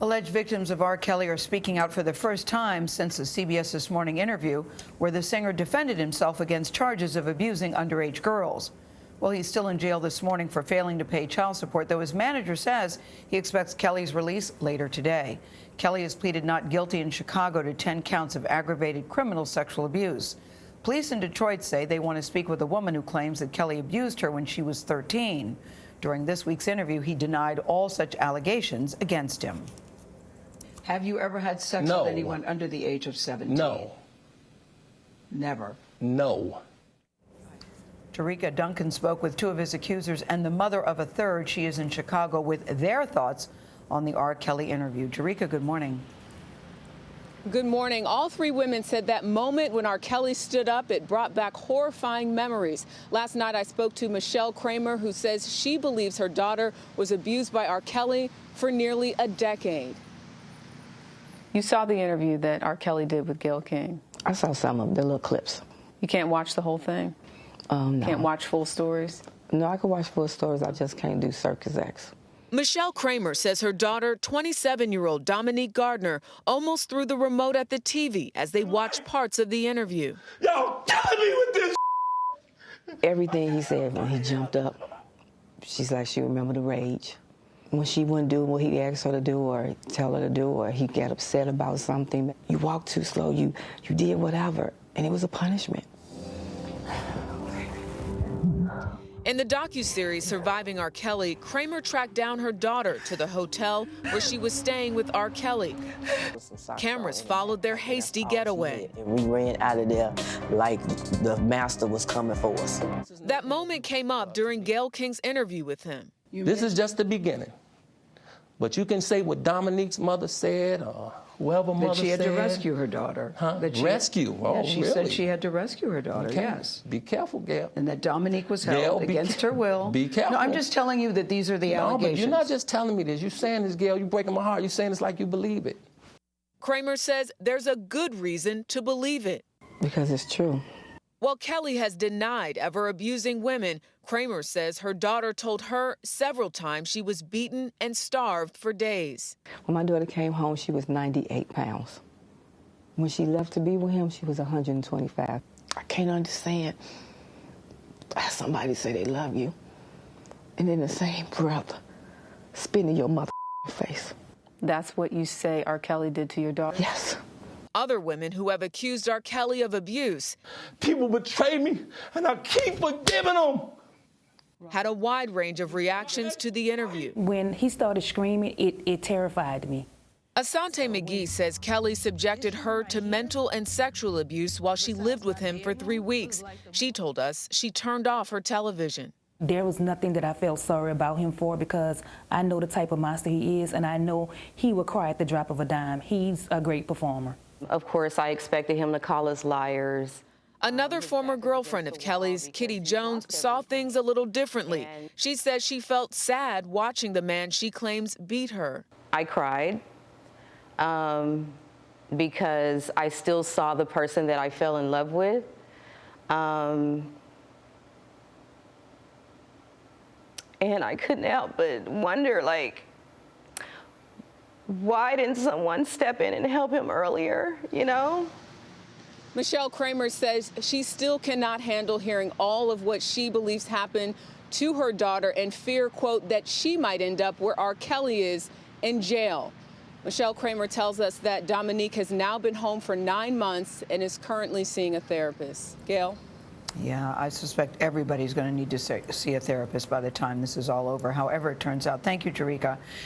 Alleged victims of R. Kelly are speaking out for the first time since the CBS This Morning interview, where the singer defended himself against charges of abusing underage girls. Well, he's still in jail this morning for failing to pay child support, though his manager says he expects Kelly's release later today. Kelly has pleaded not guilty in Chicago to 10 counts of aggravated criminal sexual abuse. Police in Detroit say they want to speak with a woman who claims that Kelly abused her when she was 13. During this week's interview, he denied all such allegations against him. Have you ever had sex with anyone under the age of 17? No. Never? No. Jericka Duncan spoke with two of his accusers and the mother of a third. She is in Chicago with their thoughts on the R. Kelly interview. Jericka, good morning. Good morning. All three women said that moment when R. Kelly stood up, it brought back horrifying memories. Last night, I spoke to Michelle KRAMER, who says she believes her daughter was abused by R. Kelly for nearly a decade. You saw the interview that R. Kelly did with Gayle King. I saw some of the little clips. You can't watch the whole thing? No. Can't watch full stories? No, I can watch full stories. I just can't do circus acts. Michelle KRAMER says her daughter, 27-year-old DOMINIQUE Gardner, almost threw the remote at the TV as they watched parts of the interview. Y'all killing me with this. Everything he said when he jumped up, she's like, she remembered the rage. When she wouldn't do what he asked her to do or tell her to do, or he got upset about something, you walked too slow, you did whatever, and it was a punishment. In the docuseries Surviving R. Kelly, KRAMER tracked down her daughter to the hotel where she was staying with R. Kelly. Cameras followed their hasty getaway. And we ran out of there like the master was coming for us. That moment came up during Gayle King's interview with him. This is just the beginning. But you can say what Dominique's mother said, or whoever mother said. That she had to rescue her daughter. Huh? Rescue? Oh, yeah, she really? said she had to rescue her daughter, Okay. yes. Be careful, Gayle. And that Dominique was held against her will. Be careful. No, I'm just telling you that these are the allegations. No, but you're not just telling me this. You're saying this, Gayle. You're breaking my heart. You're saying this like you believe it. KRAMER says there's a good reason to believe it. Because it's true. While Kelly has denied ever abusing women, KRAMER says her daughter told her several times she was beaten and starved for days. When my daughter came home, she was 98 pounds. When she left to be with him, she was 125. I can't understand how somebody say they love you, and in the same breath, spit in your mother face. That's what you say R. Kelly did to your daughter? Yes. Other women who have accused R. Kelly of abuse People betray me, and I keep forgiving them. had a wide range of reactions to the interview. When he started screaming, it terrified me. ASANTE MCGEE says Kelly subjected her to mental and sexual abuse while she lived with him for 3 weeks. She told us she turned off her television. There was nothing that I felt sorry about him for, because I know the type of monster he is, and I know he would cry at the drop of a dime. He's a great performer. Of course, I expected him to call us liars. Another former girlfriend of Kelly's, KITTI Jones, saw things a little differently. She says she felt sad watching the man she claims beat her. I cried because I still saw the person that I fell in love with. And I couldn't help but wonder, like, why didn't someone step in and help him earlier, you know? Michelle KRAMER says she still cannot handle hearing all of what she believes happened to her daughter and fear, quote, that she might end up where R. Kelly is, in jail. Michelle KRAMER tells us that Dominique has now been home for 9 months and is currently seeing a therapist. Gayle? Yeah, I suspect everybody's going to need to see a therapist by the time this is all over, however it turns out. Thank you, Jericka.